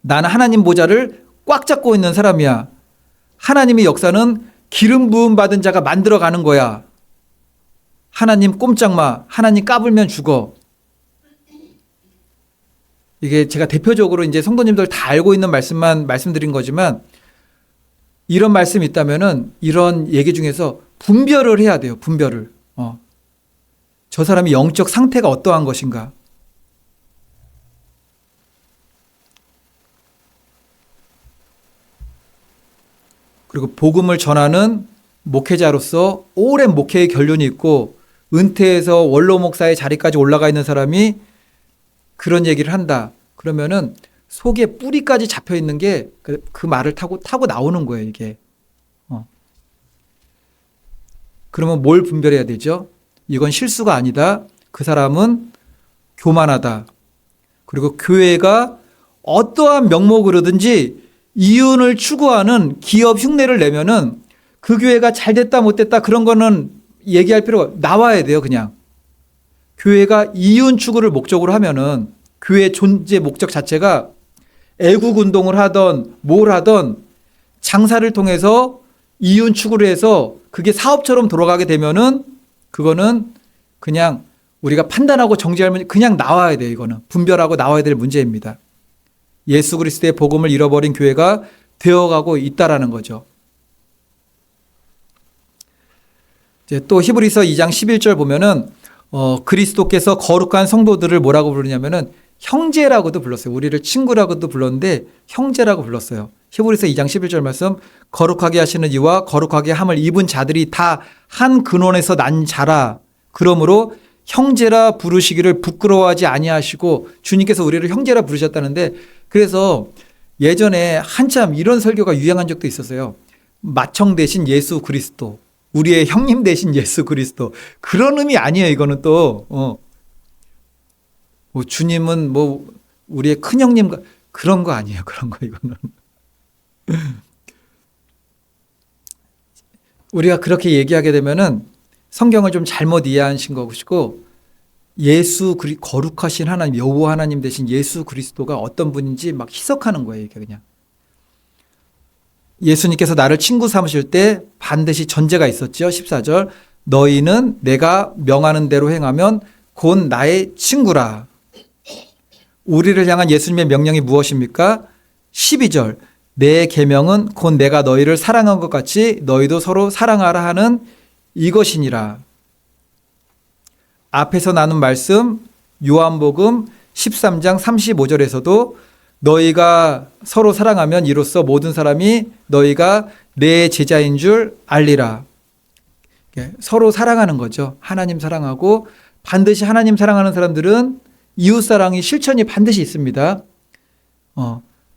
나는 하나님 보좌를 꽉 잡고 있는 사람이야. 하나님의 역사는 기름 부음 받은 자가 만들어가는 거야. 하나님 꼼짝 마. 하나님 까불면 죽어. 이게 제가 대표적으로 이제 성도님들 다 알고 있는 말씀만 말씀드린 거지만 이런 말씀이 있다면은 이런 얘기 중에서 분별을 해야 돼요. 분별을. 저 사람이 영적 상태가 어떠한 것인가. 그리고 복음을 전하는 목회자로서 오랜 목회의 결론이 있고 은퇴해서 원로 목사의 자리까지 올라가 있는 사람이 그런 얘기를 한다. 그러면은 속에 뿌리까지 잡혀 있는 게 그 말을 타고 나오는 거예요, 이게. 그러면 뭘 분별해야 되죠? 이건 실수가 아니다. 그 사람은 교만하다. 그리고 교회가 어떠한 명목으로든지 이윤을 추구하는 기업 흉내를 내면은 그 교회가 잘 됐다 못 됐다 그런 거는 얘기할 필요가 나와야 돼요, 그냥. 교회가 이윤 추구를 목적으로 하면은 교회 존재 목적 자체가 애국 운동을 하던 뭘 하던 장사를 통해서 이윤 추구를 해서 그게 사업처럼 돌아가게 되면은 그거는 그냥 우리가 판단하고 정지하면 그냥 나와야 돼요. 이거는 분별하고 나와야 될 문제입니다. 예수 그리스도의 복음을 잃어버린 교회가 되어가고 있다라는 거죠. 이제 또 히브리서 2장 11절 보면은 그리스도께서 거룩한 성도들을 뭐라고 부르냐면은 형제라고도 불렀어요. 우리를 친구라고도 불렀는데 형제라고 불렀어요. 히브리서 2장 11절 말씀 거룩하게 하시는 이와 거룩하게 함을 입은 자들이 다 한 근원에서 난 자라. 그러므로 형제라 부르시기를 부끄러워하지 아니하시고 주님께서 우리를 형제라 부르셨다는데 그래서 예전에 한참 이런 설교가 유행한 적도 있었어요. 맏형 대신 예수 그리스도. 우리의 형님 대신 예수 그리스도. 그런 의미 아니에요. 이거는 또 뭐 주님은 뭐 우리의 큰 형님 그런 거 아니에요. 그런 거 이거는. 우리가 그렇게 얘기하게 되면은 성경을 좀 잘못 이해하신 것이고 거룩하신 하나님 여호와 하나님 대신 예수 그리스도가 어떤 분인지 막 희석하는 거예요. 이게 그냥. 예수님께서 나를 친구 삼으실 때 반드시 전제가 있었죠. 14절 너희는 내가 명하는 대로 행하면 곧 나의 친구라. 우리를 향한 예수님의 명령이 무엇입니까? 12절 내 계명은 곧 내가 너희를 사랑한 것 같이 너희도 서로 사랑하라 하는 이것이니라. 앞에서 나눈 말씀 요한복음 13장 35절에서도 너희가 서로 사랑하면 이로써 모든 사람이 너희가 내 제자인 줄 알리라. 서로 사랑하는 거죠. 하나님 사랑하고 반드시 하나님 사랑하는 사람들은 이웃사랑이 실천이 반드시 있습니다.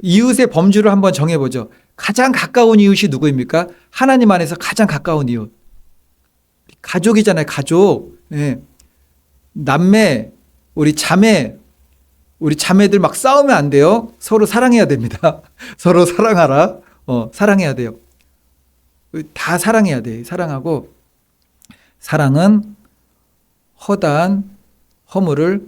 이웃의 범주를 한번 정해보죠. 가장 가까운 이웃이 누구입니까? 하나님 안에서 가장 가까운 이웃. 가족이잖아요. 가족. 네. 남매, 우리 자매들 막 싸우면 안 돼요. 서로 사랑해야 됩니다. 서로 사랑하라. 사랑해야 돼요. 다 사랑해야 돼. 사랑하고 사랑은 허다한 허물을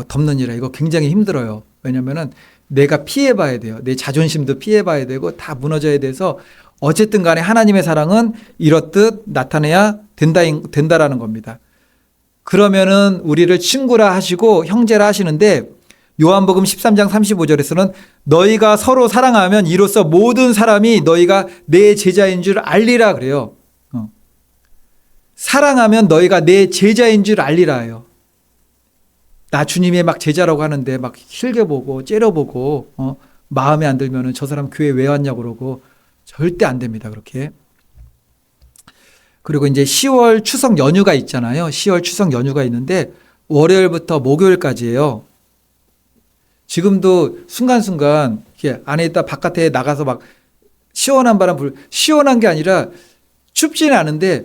덮느니라. 이거 굉장히 힘들어요. 왜냐면은 내가 피해봐야 돼요. 내 자존심도 피해봐야 되고 다 무너져야 돼서 어쨌든 간에 하나님의 사랑은 이렇듯 나타내야 된다라는 겁니다. 그러면은 우리를 친구라 하시고 형제라 하시는데 요한복음 13장 35절에서는 너희가 서로 사랑하면 이로써 모든 사람이 너희가 내 제자인 줄 알리라 그래요. 사랑하면 너희가 내 제자인 줄 알리라요. 나 주님의 막 제자라고 하는데 막 힐겨보고 째려보고 마음에 안 들면은 저 사람 교회 왜 왔냐고 그러고 절대 안 됩니다. 그렇게. 그리고 이제 10월 추석 연휴가 있잖아요. 10월 추석 연휴가 있는데 월요일부터 목요일까지예요. 지금도 순간순간 이렇게 안에 있다 바깥에 나가서 막 시원한 바람 시원한 게 아니라 춥지는 않은데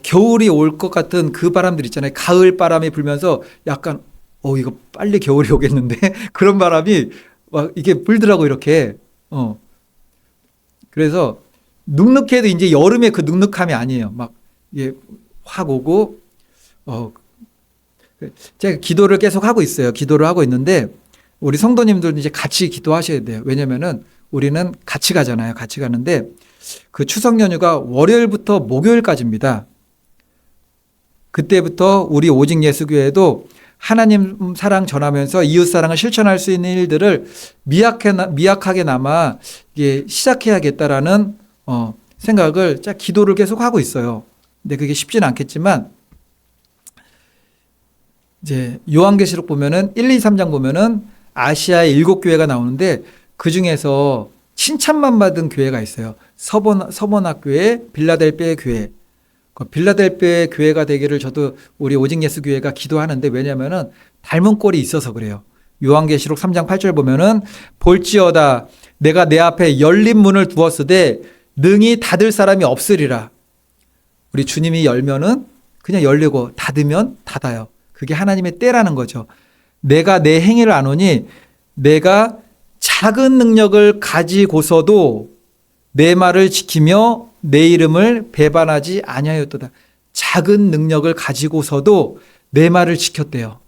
겨울이 올 것 같은 그 바람들 있잖아요. 가을 바람이 불면서 약간 이거 빨리 겨울이 오겠는데 그런 바람이 막 이게 불더라고 이렇게. 그래서 눅눅해도 이제 여름에 그 눅눅함이 아니에요. 막 이게 확 오고 제가 기도를 계속 하고 있어요. 기도를 하고 있는데 우리 성도님들도 이제 같이 기도하셔야 돼요. 왜냐면은 우리는 같이 가잖아요. 같이 가는데 그 추석 연휴가 월요일부터 목요일까지입니다. 그때부터 우리 오직 예수교회도 하나님 사랑 전하면서 이웃 사랑을 실천할 수 있는 일들을 미약하게나마 시작해야겠다라는 생각을 기도를 계속 하고 있어요. 근데 그게 쉽지는 않겠지만 이제 요한계시록 보면은 1, 2, 3장 보면은 아시아의 7교회가 나오는데 그 중에서 칭찬만 받은 교회가 있어요. 서번학 교회, 빌라델피아 교회. 빌라델피아 교회가 되기를 저도 우리 오직 예수 교회가 기도하는데 왜냐면은 닮은 꼴이 있어서 그래요. 요한계시록 3장 8절 보면은 볼지어다 내가 내 앞에 열린 문을 두었으되 능히 닫을 사람이 없으리라. 우리 주님이 열면은 그냥 열리고 닫으면 닫아요. 그게 하나님의 때라는 거죠. 내가 내 행위를 아노니 내가 작은 능력을 가지고서도 내 말을 지키며 내 이름을 배반하지 아니하였도다. 작은 능력을 가지고서도 내 말을 지켰대요.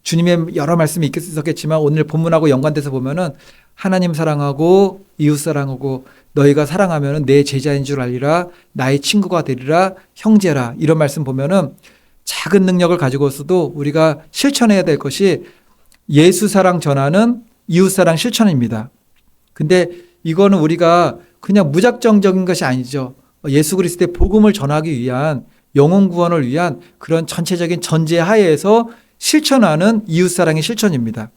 주님의 여러 말씀이 있었겠지만 오늘 본문하고 연관돼서 보면은 하나님 사랑하고 이웃 사랑하고 너희가 사랑하면 내 제자인 줄 알리라. 나의 친구가 되리라. 형제라. 이런 말씀 보면은 작은 능력을 가지고서도 우리가 실천해야 될 것이 예수 사랑 전하는 이웃 사랑 실천입니다. 근데 이거는 우리가 그냥 무작정적인 것이 아니죠. 예수 그리스도의 복음을 전하기 위한 영혼 구원을 위한 그런 전체적인 전제 하에서 실천하는 이웃 사랑의 실천입니다.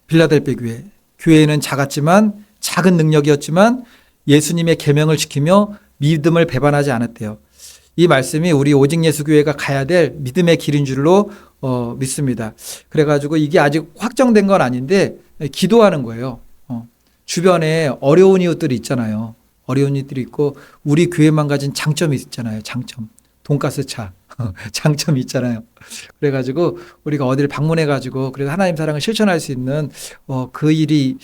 빌라델피아 교회는 작았지만 작은 능력이었지만 예수님의 계명을 지키며 믿음을 배반하지 않았대요. 이 말씀이 우리 오직 예수 교회가 가야 될 믿음의 길인 줄로 믿습니다. 그래가지고 이게 아직 확정된 건 아닌데 기도하는 거예요. 주변에 어려운 이웃들이 있잖아요. 어려운 이웃들이 있고 우리 교회만 가진 장점이 있잖아요. 장점. 돈가스 차. 장점이 있잖아요. 그래가지고 우리가 어디를 방문해가지고 그래서 하나님 사랑을 실천할 수 있는 그 일이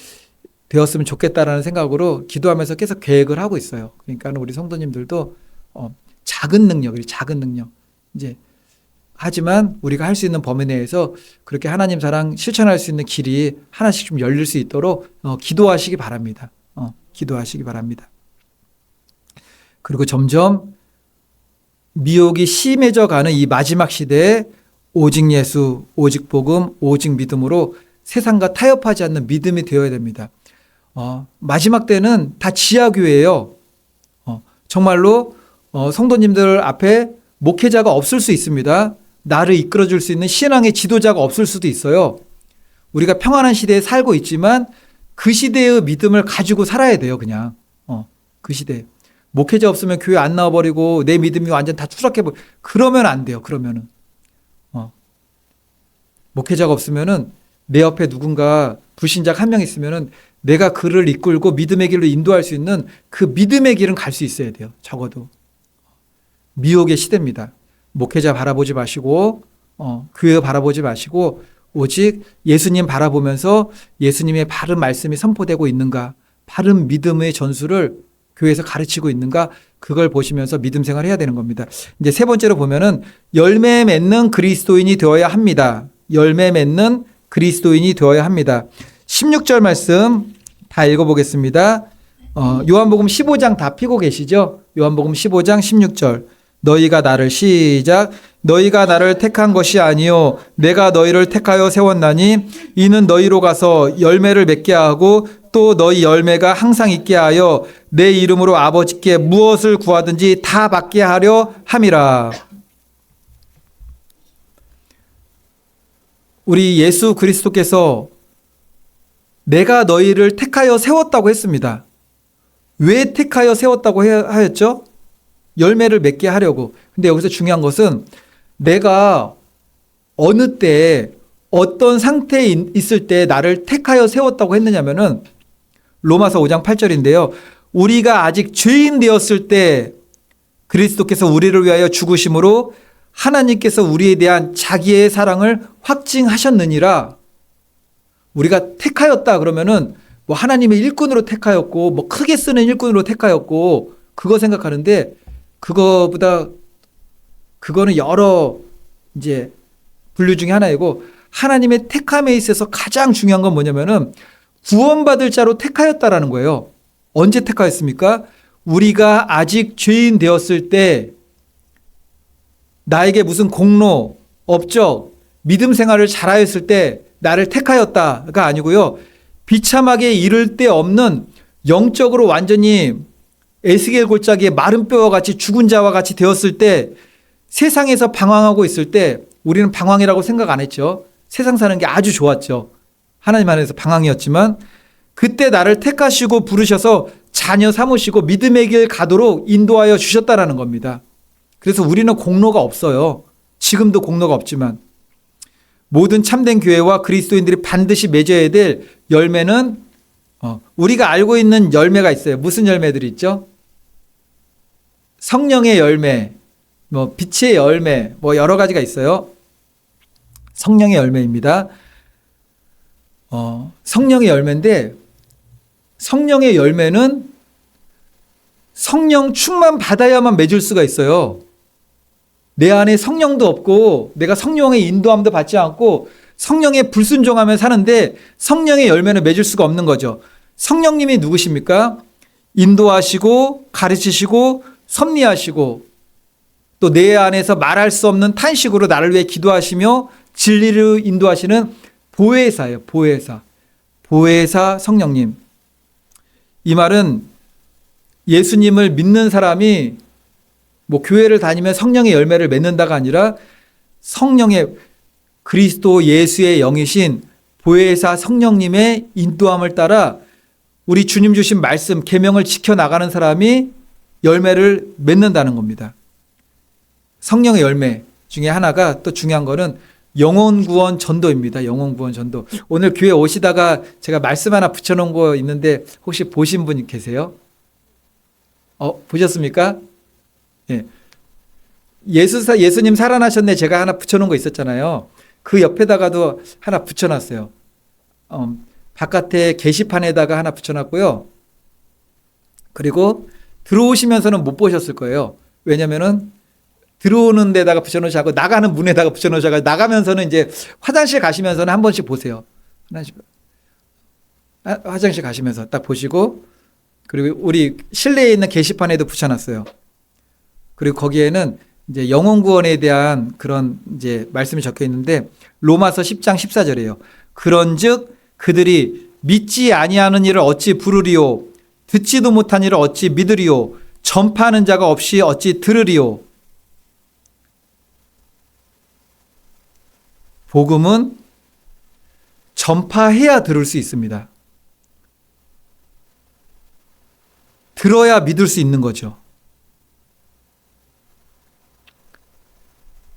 되었으면 좋겠다라는 생각으로 기도하면서 계속 계획을 하고 있어요. 그러니까 우리 성도님들도 작은 능력. 이제 하지만 우리가 할 수 있는 범위 내에서 그렇게 하나님 사랑 실천할 수 있는 길이 하나씩 좀 열릴 수 있도록 기도하시기 바랍니다. 기도하시기 바랍니다. 그리고 점점 미혹이 심해져 가는 이 마지막 시대에 오직 예수, 오직 복음, 오직 믿음으로 세상과 타협하지 않는 믿음이 되어야 됩니다. 마지막 때는 다 지하교회예요. 정말로 성도님들 앞에 목회자가 없을 수 있습니다. 나를 이끌어줄 수 있는 신앙의 지도자가 없을 수도 있어요. 우리가 평안한 시대에 살고 있지만 그 시대의 믿음을 가지고 살아야 돼요. 그냥 그 시대에. 목회자 없으면 교회 안 나와버리고 내 믿음이 완전 다 추락해버리고 그러면 안 돼요. 그러면은 목회자가 없으면은 내 옆에 누군가 불신자 한 명 있으면은 내가 그를 이끌고 믿음의 길로 인도할 수 있는 그 믿음의 길은 갈 수 있어야 돼요. 적어도. 미혹의 시대입니다. 목회자 바라보지 마시고 교회 바라보지 마시고 오직 예수님 바라보면서 예수님의 바른 말씀이 선포되고 있는가, 바른 믿음의 전수를 교회에서 가르치고 있는가? 그걸 보시면서 믿음 생활을 해야 되는 겁니다. 이제 세 번째로 보면은 열매 맺는 그리스도인이 되어야 합니다. 열매 맺는 그리스도인이 되어야 합니다. 16절 말씀 다 읽어보겠습니다. 요한복음 15장 다 피고 계시죠? 요한복음 15장 16절. 너희가 나를 시작. 너희가 나를 택한 것이 아니요 내가 너희를 택하여 세웠나니 이는 너희로 가서 열매를 맺게 하고 또 너희 열매가 항상 있게 하여 내 이름으로 아버지께 무엇을 구하든지 다 받게 하려 함이라. 우리 예수 그리스도께서 내가 너희를 택하여 세웠다고 했습니다. 왜 택하여 세웠다고 하였죠? 열매를 맺게 하려고. 근데 여기서 중요한 것은 내가 어느 때 어떤 상태에 있을 때 나를 택하여 세웠다고 했느냐면은 로마서 5장 8절인데요. 우리가 아직 죄인 되었을 때 그리스도께서 우리를 위하여 죽으심으로 하나님께서 우리에 대한 자기의 사랑을 확증하셨느니라. 우리가 택하였다 그러면은 뭐 하나님의 일꾼으로 택하였고 뭐 크게 쓰는 일꾼으로 택하였고 그거 생각하는데 그거는 여러 이제 분류 중에 하나이고 하나님의 택함에 있어서 가장 중요한 건 뭐냐면은 구원받을 자로 택하였다라는 거예요. 언제 택하였습니까? 우리가 아직 죄인 되었을 때 나에게 무슨 공로, 업적, 믿음 생활을 잘하였을 때 나를 택하였다가 아니고요. 비참하게 이를 데 없는 영적으로 완전히 에스겔 골짜기에 마른 뼈와 같이 죽은 자와 같이 되었을 때 세상에서 방황하고 있을 때 우리는 방황이라고 생각 안 했죠. 세상 사는 게 아주 좋았죠. 하나님 안에서 방황이었지만 그때 나를 택하시고 부르셔서 자녀 삼으시고 믿음의 길 가도록 인도하여 주셨다라는 겁니다. 그래서 우리는 공로가 없어요. 지금도 공로가 없지만 모든 참된 교회와 그리스도인들이 반드시 맺어야 될 열매는 우리가 알고 있는 열매가 있어요. 무슨 열매들이 있죠? 성령의 열매, 뭐 빛의 열매, 뭐 여러 가지가 있어요. 성령의 열매입니다. 성령의 열매인데 성령의 열매는 성령 충만 받아야만 맺을 수가 있어요. 내 안에 성령도 없고 내가 성령의 인도함도 받지 않고 성령의 불순종하며 사는데 성령의 열매는 맺을 수가 없는 거죠. 성령님이 누구십니까? 인도하시고 가르치시고 섭리하시고 또 내 안에서 말할 수 없는 탄식으로 나를 위해 기도하시며 진리로 인도하시는 보혜사예요. 보혜사 성령님. 이 말은 예수님을 믿는 사람이 뭐 교회를 다니면 성령의 열매를 맺는다가 아니라 성령의 그리스도 예수의 영이신 보혜사 성령님의 인도함을 따라 우리 주님 주신 말씀 계명을 지켜나가는 사람이 열매를 맺는다는 겁니다. 성령의 열매 중에 하나가 또 중요한 거는 영혼구원 전도입니다. 영혼구원 전도. 오늘 교회 오시다가 제가 말씀 하나 붙여놓은 거 있는데 혹시 보신 분 계세요? 보셨습니까? 예. 예수님 살아나셨네 제가 하나 붙여놓은 거 있었잖아요. 그 옆에다가도 하나 붙여놨어요. 바깥에 게시판에다가 하나 붙여놨고요. 그리고 들어오시면서는 못 보셨을 거예요. 왜냐면은 들어오는 데다가 붙여놓으시 하고 나가는 문에다가 붙여놓으셔서 나가면서는 이제 화장실 가시면서는 한 번씩 보세요. 화장실 가시면서 딱 보시고 그리고 우리 실내에 있는 게시판에도 붙여놨어요. 그리고 거기에는 이제 영혼 구원에 대한 그런 이제 말씀이 적혀 있는데 로마서 10장 14절이에요. 그런즉 그들이 믿지 아니하는 일을 어찌 부르리요 듣지도 못한 일을 어찌 믿으리요 전파하는 자가 없이 어찌 들으리요. 복음은 전파해야 들을 수 있습니다. 들어야 믿을 수 있는 거죠.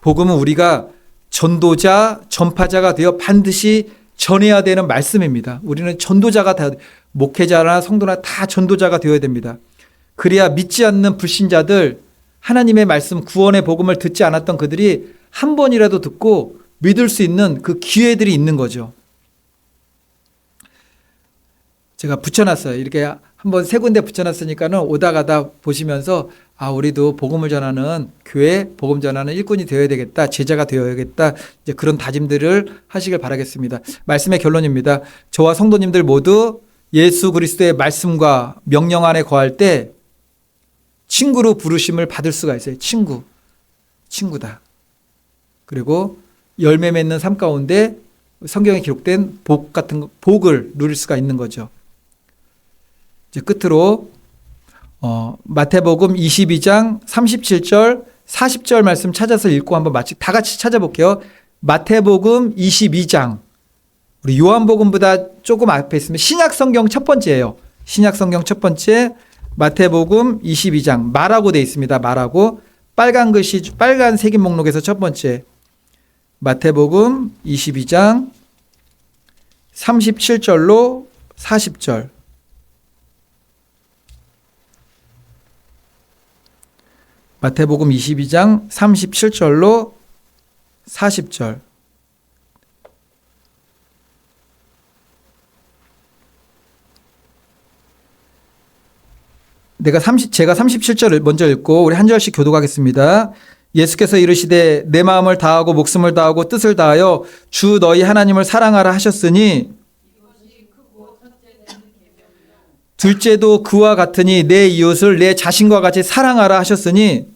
복음은 우리가 전도자, 전파자가 되어 반드시 전해야 되는 말씀입니다. 우리는 전도자가 다 목회자나 성도나 다 전도자가 되어야 됩니다. 그래야 믿지 않는 불신자들, 하나님의 말씀 구원의 복음을 듣지 않았던 그들이 한 번이라도 듣고 믿을 수 있는 그 기회들이 있는 거죠. 제가 붙여놨어요. 이렇게 한번 세 군데 붙여놨으니까는 오다 가다 보시면서 아, 우리도 복음을 전하는 교회, 복음 전하는 일꾼이 되어야 되겠다, 제자가 되어야겠다, 이제 그런 다짐들을 하시길 바라겠습니다. 말씀의 결론입니다. 저와 성도님들 모두 예수 그리스도의 말씀과 명령 안에 거할 때 친구로 부르심을 받을 수가 있어요. 친구다. 그리고 열매 맺는 삶 가운데 성경에 기록된 복을 누릴 수가 있는 거죠. 이제 끝으로 마태복음 22장 37절 40절 말씀 찾아서 읽고 한번 다 같이 찾아볼게요. 마태복음 22장, 우리 요한복음보다 조금 앞에 있으면 신약성경 첫 번째예요. 신약성경 첫 번째 마태복음 22장 말하고 되어 있습니다. 말하고 빨간 글씨 빨간 색인 목록에서 첫 번째 마태복음 22장 37절로 40절. 마태복음 22장 37절로 40절. 제가 37절을 먼저 읽고 우리 한 절씩 교독하겠습니다. 예수께서 이르시되 내 마음을 다하고 목숨을 다하고 뜻을 다하여 주 너희 하나님을 사랑하라 하셨으니 둘째도 그와 같으니 내 이웃을 내 자신과 같이 사랑하라 하셨으니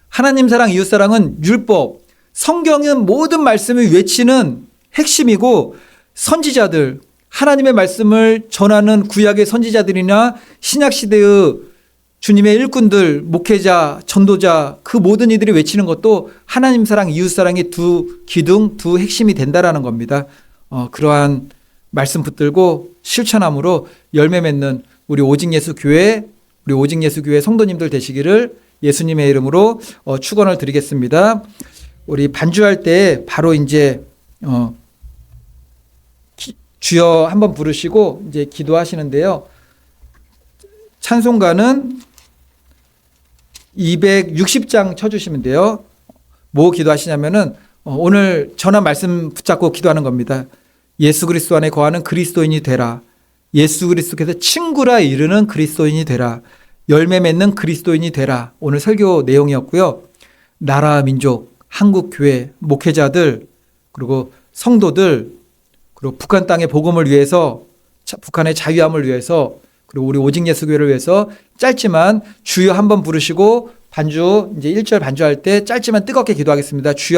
하나님 사랑, 이웃 사랑은 율법, 성경은 모든 말씀을 외치는 핵심이고 선지자들, 하나님의 말씀을 전하는 구약의 선지자들이나 신약시대의 주님의 일꾼들, 목회자, 전도자 그 모든 이들이 외치는 것도 하나님 사랑, 이웃 사랑의 두 기둥, 두 핵심이 된다라는 겁니다. 그러한 말씀 붙들고 실천함으로 열매 맺는 우리 오직 예수 교회, 우리 오직 예수 교회 성도님들 되시기를 예수님의 이름으로 축원을 드리겠습니다. 우리 반주할 때 바로 이제 주여 한번 부르시고 이제 기도하시는데요. 찬송가는 260장 쳐주시면 돼요. 뭐 기도하시냐면은 오늘 전한 말씀 붙잡고 기도하는 겁니다. 예수 그리스도 안에 거하는 그리스도인이 되라. 예수 그리스도께서 친구라 이르는 그리스도인이 되라. 열매 맺는 그리스도인이 되라. 오늘 설교 내용이었고요. 나라, 민족, 한국 교회, 목회자들, 그리고 성도들, 그리고 북한 땅의 복음을 위해서, 북한의 자유함을 위해서, 그리고 우리 오직 예수 교회를 위해서 짧지만 주여 한번 부르시고 반주 이제 1절 반주할 때 짧지만 뜨겁게 기도하겠습니다. 주여